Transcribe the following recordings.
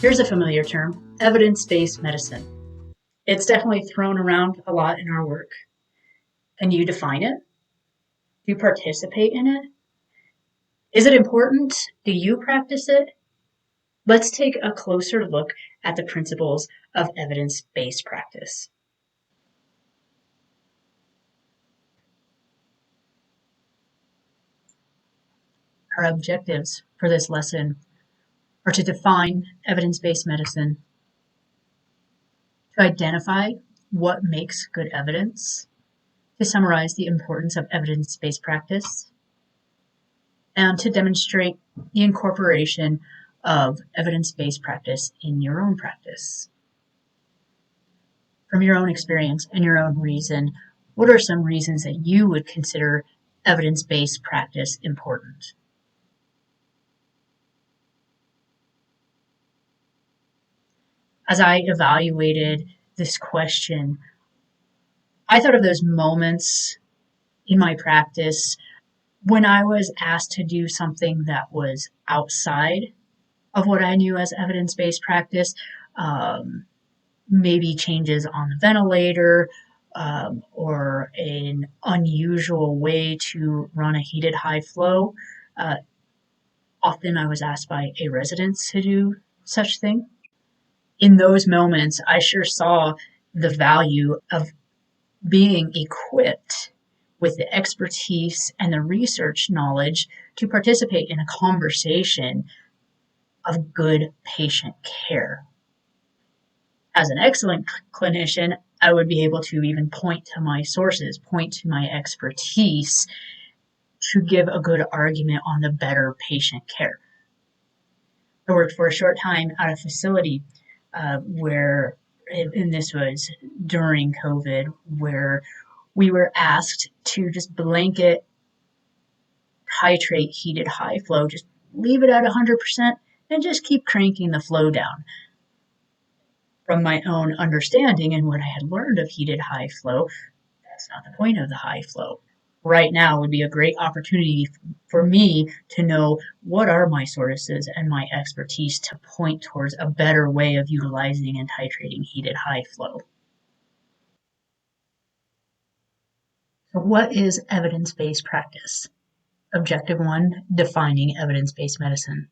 Here's a familiar term, evidence-based medicine. It's definitely thrown around a lot in our work. Can you define it? Do you participate in it? Is it important? Do you practice it? Let's take a closer look at the principles of evidence-based practice. Our objectives for this lesson are to define evidence-based medicine, to identify what makes good evidence, to summarize the importance of evidence-based practice, and to demonstrate the incorporation of evidence-based practice in your own practice. From your own experience and your own reason, what are some reasons that you would consider evidence-based practice important? As I evaluated this question, I thought of those moments in my practice when I was asked to do something that was outside of what I knew as evidence-based practice, maybe changes on the ventilator, or an unusual way to run a heated high flow. Often I was asked by a resident to do such thing. In those moments, I sure saw the value of being equipped with the expertise and the research knowledge to participate in a conversation of good patient care. As an excellent clinician, I would be able to even point to my sources, point to my expertise to give a good argument on the better patient care. I worked for a short time at a facility where, and this was during COVID, where we were asked to just blanket titrate heated high flow, just leave it at 100% and just keep cranking the flow down. From my own understanding and what I had learned of heated high flow, that's not the point of the high flow. Right now would be a great opportunity for me to know what are my sources and my expertise to point towards a better way of utilizing and titrating heated high flow. So what is evidence-based practice? Objective 1, defining evidence-based medicine.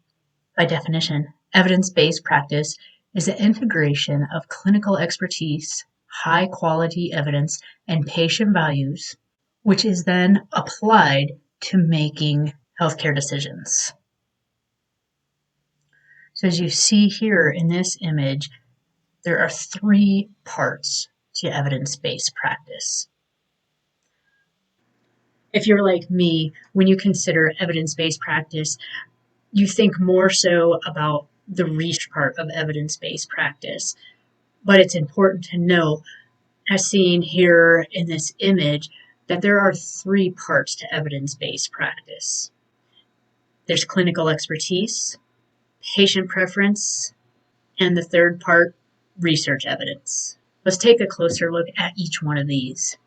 By definition, evidence-based practice is the integration of clinical expertise, high-quality evidence, and patient values, which is then applied to making healthcare decisions. So as you see here in this image, there are 3 parts to evidence-based practice. If you're like me, when you consider evidence-based practice, you think more so about the research part of evidence-based practice. But it's important to know, as seen here in this image, that there are 3 parts to evidence-based practice. There's clinical expertise, patient preference, and the third part, research evidence. Let's take a closer look at each one of these.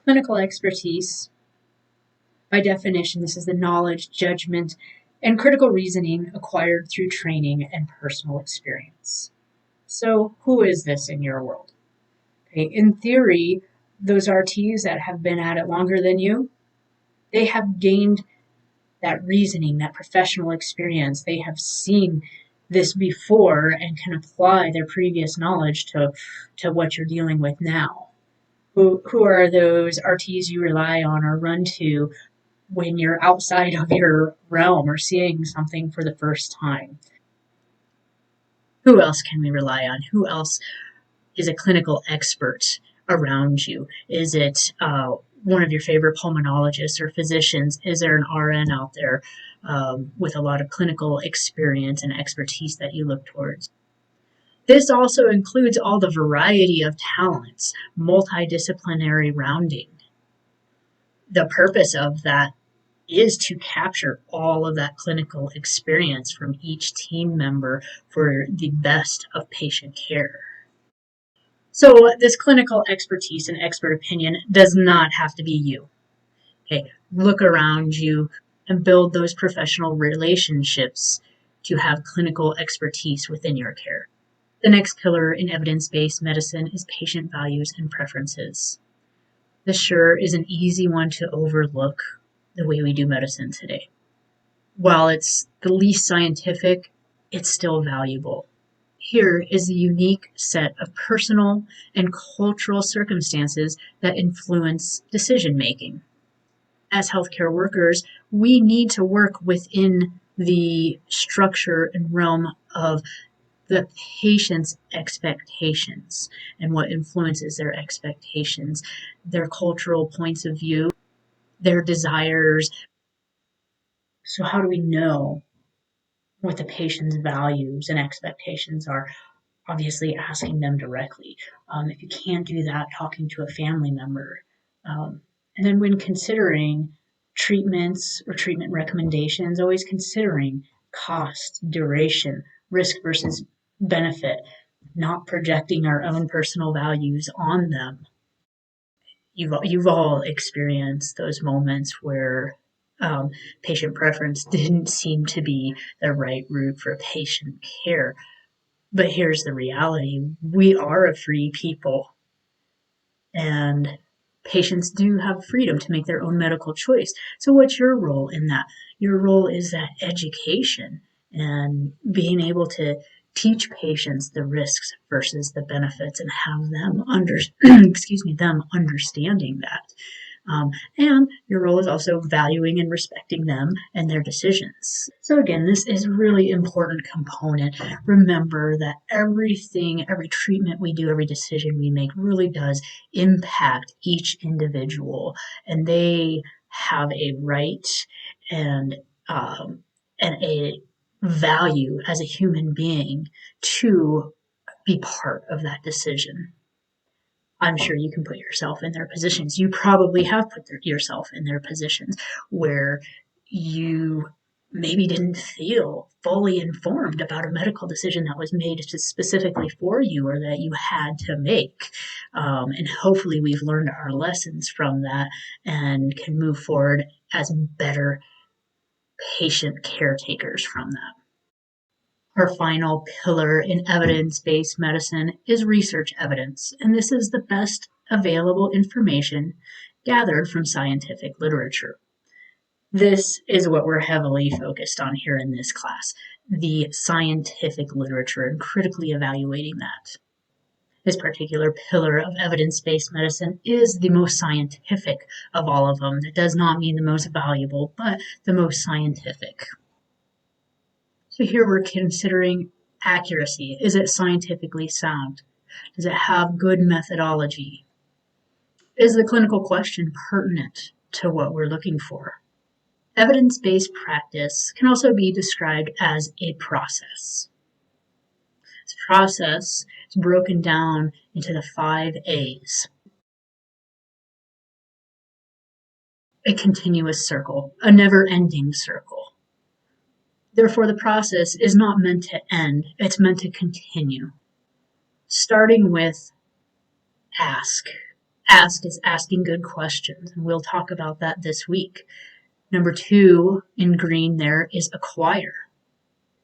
Clinical expertise, by definition, this is the knowledge, judgment, and critical reasoning acquired through training and personal experience. So who is this in your world? Okay, in theory, those RTs that have been at it longer than you, they have gained that reasoning, that professional experience. They have seen this before and can apply their previous knowledge to what you're dealing with now. Who are those RTs you rely on or run to when you're outside of your realm or seeing something for the first time? Who else can we rely on? Who else is a clinical expert around you? Is it one of your favorite pulmonologists or physicians? Is there an RN out there with a lot of clinical experience and expertise that you look towards? This also includes all the variety of talents, multidisciplinary rounding. The purpose of that is to capture all of that clinical experience from each team member for the best of patient care. So this clinical expertise and expert opinion does not have to be you. Okay, look around you and build those professional relationships to have clinical expertise within your care. The next pillar in evidence-based medicine is patient values and preferences. This sure is an easy one to overlook the way we do medicine today. While it's the least scientific, it's still valuable. Here is the unique set of personal and cultural circumstances that influence decision making. As healthcare workers, we need to work within the structure and realm of the patient's expectations and what influences their expectations, their cultural points of view, their desires. So how do we know what the patient's values and expectations are? Obviously asking them directly. If you can't do that, talking to a family member. And then when considering treatments or treatment recommendations, always considering cost, duration, risk versus benefit, not projecting our own personal values on them. You've all experienced those moments where patient preference didn't seem to be the right route for patient care. But here's the reality. We are a free people, and patients do have freedom to make their own medical choice. So what's your role in that? Your role is that education and being able to teach patients the risks versus the benefits and have them them understanding that. And your role is also valuing and respecting them and their decisions. So again, this is a really important component. Remember that everything, every treatment we do, every decision we make really does impact each individual, and they have a right and a value as a human being to be part of that decision. I'm sure you can put yourself in their positions. You probably have put yourself in their positions where you maybe didn't feel fully informed about a medical decision that was made specifically for you or that you had to make. And hopefully we've learned our lessons from that and can move forward as better patient caretakers from that. Our final pillar in evidence-based medicine is research evidence, and this is the best available information gathered from scientific literature. This is what we're heavily focused on here in this class, the scientific literature and critically evaluating that. This particular pillar of evidence-based medicine is the most scientific of all of them. That does not mean the most valuable, but the most scientific. So here we're considering accuracy. Is it scientifically sound? Does it have good methodology? Is the clinical question pertinent to what we're looking for? Evidence-based practice can also be described as a process. This process is broken down into the 5 A's. A continuous circle, a never-ending circle. Therefore, the process is not meant to end, it's meant to continue. Starting with ask. Ask is asking good questions, and we'll talk about that this week. Number 2 in green there is acquire.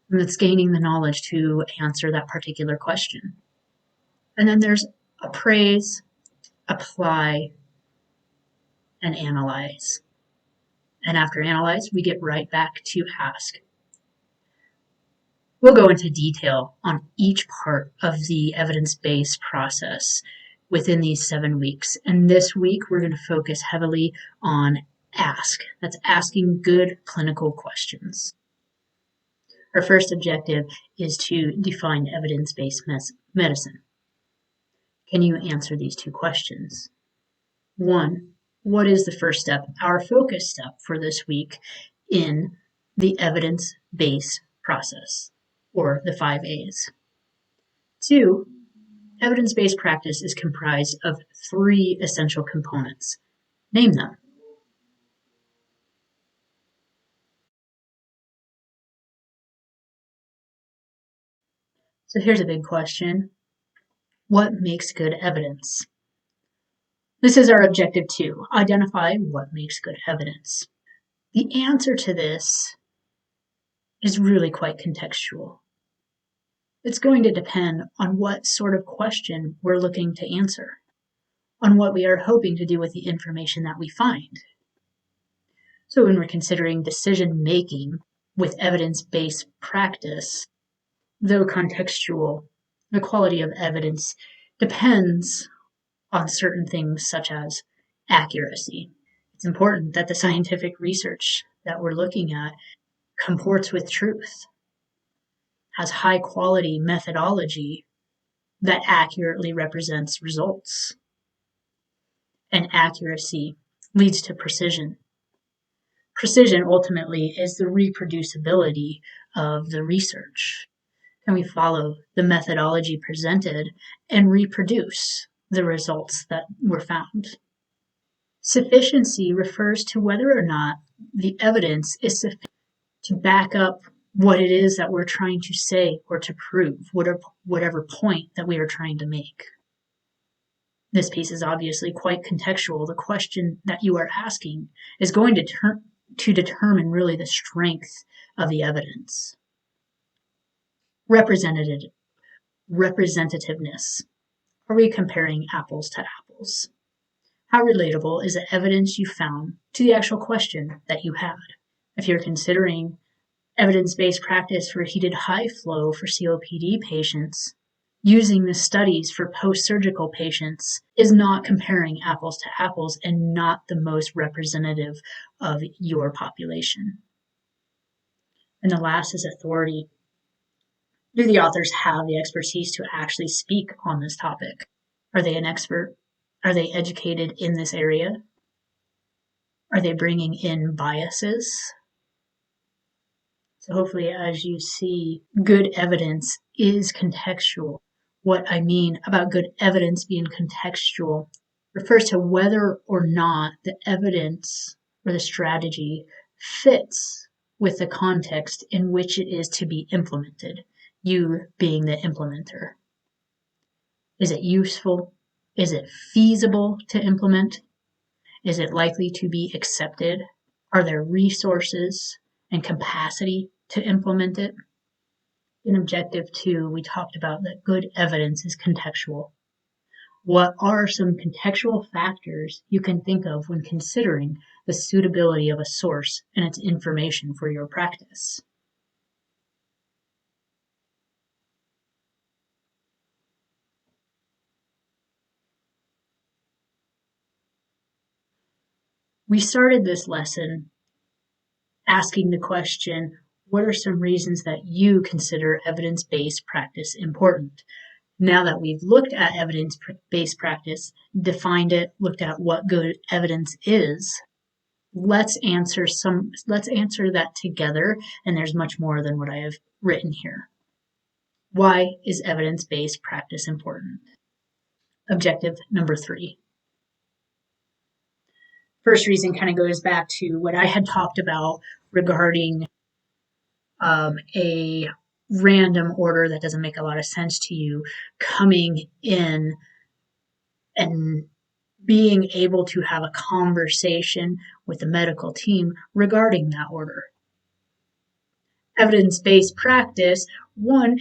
And that's gaining the knowledge to answer that particular question. And then there's appraise, apply, and analyze. And after analyze, we get right back to ask. We'll go into detail on each part of the evidence-based process within these 7 weeks. And this week, we're going to focus heavily on ask. That's asking good clinical questions. Our first objective is to define evidence-based medicine. Can you answer these 2 questions? 1, what is the first step, our focus step for this week in the evidence-based process? Or the 5 A's. 2, evidence-based practice is comprised of 3 essential components. Name them. So here's a big question. What makes good evidence? This is our objective 2, identify what makes good evidence. The answer to this is really quite contextual. It's going to depend on what sort of question we're looking to answer, on what we are hoping to do with the information that we find. So when we're considering decision making with evidence-based practice, though contextual, the quality of evidence depends on certain things such as accuracy. It's important that the scientific research that we're looking at comports with truth, has high quality methodology that accurately represents results. And accuracy leads to precision. Precision ultimately is the reproducibility of the research. Can we follow the methodology presented and reproduce the results that were found? Sufficiency refers to whether or not the evidence is sufficient to back up what it is that we're trying to say or to prove, whatever point that we are trying to make. This piece is obviously quite contextual. The question that you are asking is going to determine really the strength of the evidence. Representativeness. Are we comparing apples to apples? How relatable is the evidence you found to the actual question that you had? If you're considering evidence-based practice for heated high flow for COPD patients, using the studies for post-surgical patients is not comparing apples to apples and not the most representative of your population. And the last is authority. Do the authors have the expertise to actually speak on this topic? Are they an expert? Are they educated in this area? Are they bringing in biases? So hopefully, as you see, good evidence is contextual. What I mean about good evidence being contextual refers to whether or not the evidence or the strategy fits with the context in which it is to be implemented, you being the implementer. Is it useful? Is it feasible to implement? Is it likely to be accepted? Are there resources and capacity to implement it? In objective 2, we talked about that good evidence is contextual. What are some contextual factors you can think of when considering the suitability of a source and its information for your practice? We started this lesson asking the question, what are some reasons that you consider evidence-based practice important? Now that we've looked at evidence-based practice, defined it, looked at what good evidence is, let's answer that together, and there's much more than what I have written here. Why is evidence-based practice important? Objective number 3. First reason kind of goes back to what I had talked about regarding a random order that doesn't make a lot of sense to you coming in and being able to have a conversation with the medical team regarding that order. Evidence-based practice, one,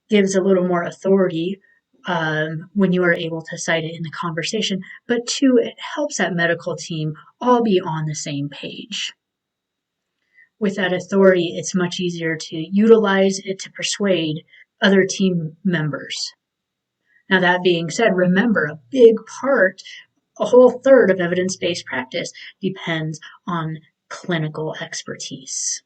gives a little more authority when you are able to cite it in the conversation, but 2, it helps that medical team all be on the same page. With that authority, it's much easier to utilize it to persuade other team members. Now, that being said, remember, a whole third of evidence-based practice depends on clinical expertise.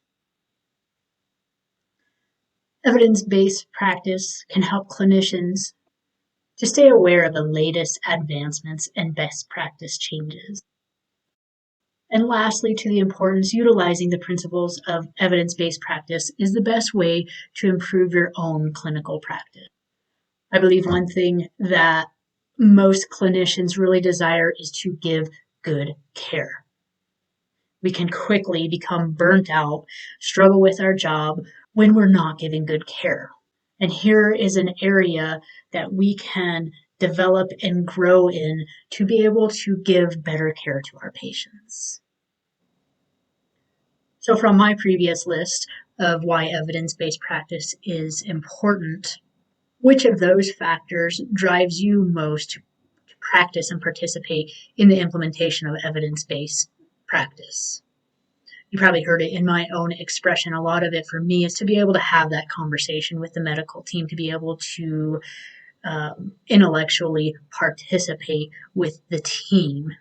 Evidence-based practice can help clinicians to stay aware of the latest advancements and best practice changes. And lastly, to the importance, utilizing the principles of evidence-based practice is the best way to improve your own clinical practice. I believe one thing that most clinicians really desire is to give good care. We can quickly become burnt out, struggle with our job when we're not giving good care. And here is an area that we can develop and grow in to be able to give better care to our patients. So from my previous list, of why evidence-based practice is important, which of those factors drives you most to practice and participate in the implementation of evidence-based practice? You probably heard it in my own expression. A lot of it for me is to be able to have that conversation with the medical team, to be able to intellectually participate with the team,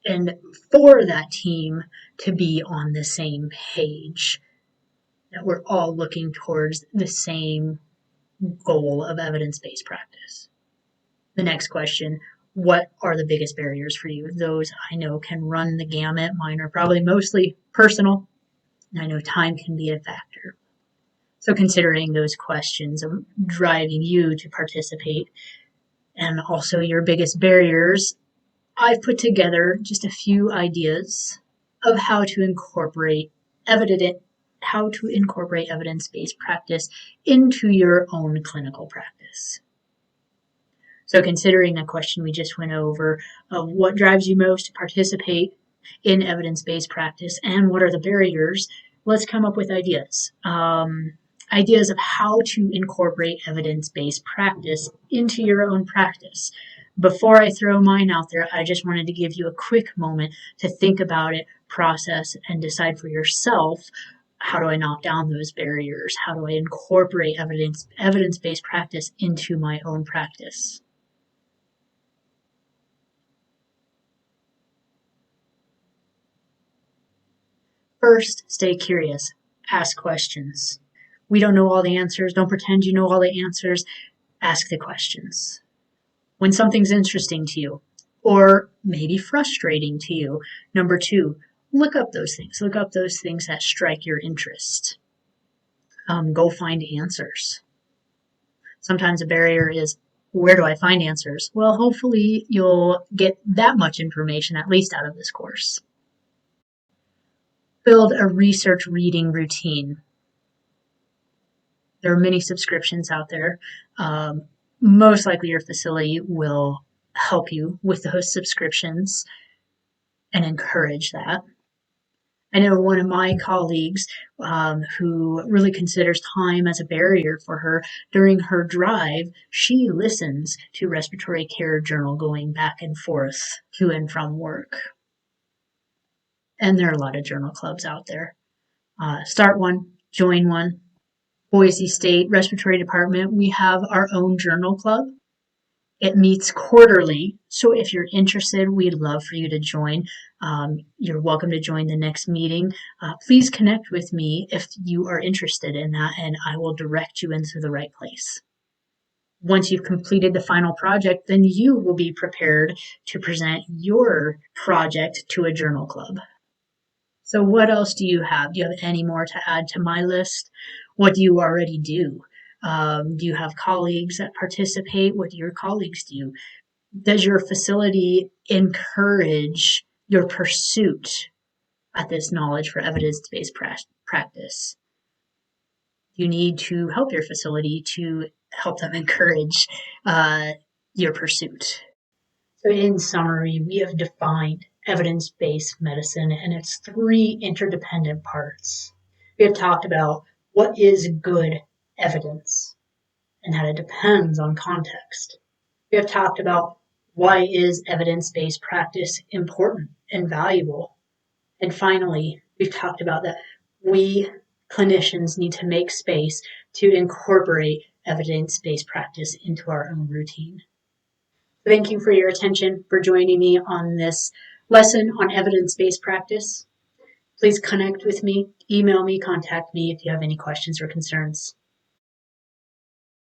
and for that team to be on the same page, that we're all looking towards the same goal of evidence-based practice. The next question, what are the biggest barriers for you? Those I know can run the gamut. Mine are probably mostly personal, and I know time can be a factor. So considering those questions of driving you to participate and also your biggest barriers, I've put together just a few ideas of how to incorporate evidence-based practice into your own clinical practice. So considering a question we just went over of what drives you most to participate in evidence-based practice and what are the barriers, let's come up with ideas. Ideas of how to incorporate evidence-based practice into your own practice. Before I throw mine out there, I just wanted to give you a quick moment to think about it, process, and decide for yourself, how do I knock down those barriers? How do I incorporate evidence-based practice into my own practice? First, stay curious. Ask questions. We don't know all the answers. Don't pretend you know all the answers. Ask the questions. When something's interesting to you, or maybe frustrating to you, number 2, look up those things. Look up those things that strike your interest. Go find answers. Sometimes a barrier is, where do I find answers? Well, hopefully you'll get that much information, at least out of this course. Build a research reading routine. There are many subscriptions out there. Most likely your facility will help you with those subscriptions and encourage that. I know one of my colleagues who really considers time as a barrier for her. During her drive, she listens to Respiratory Care Journal going back and forth to and from work. And there are a lot of journal clubs out there. Start one, join one. Boise State Respiratory Department, we have our own journal club. It meets quarterly, so if you're interested, we'd love for you to join. You're welcome to join the next meeting. Please connect with me if you are interested in that, and I will direct you into the right place. Once you've completed the final project, then you will be prepared to present your project to a journal club. So what else do you have? Do you have any more to add to my list? What do you already do? Do you have colleagues that participate? What do your colleagues do? Does your facility encourage your pursuit at this knowledge for evidence-based practice? You need to help your facility to help them encourage your pursuit. So in summary, we have defined evidence-based medicine and its 3 interdependent parts. We have talked about what is good evidence and that it depends on context. We have talked about why is evidence-based practice important and valuable. And finally, we've talked about that we clinicians need to make space to incorporate evidence-based practice into our own routine. Thank you for your attention, for joining me on this lesson on evidence-based practice. Please connect with me, email me, contact me if you have any questions or concerns.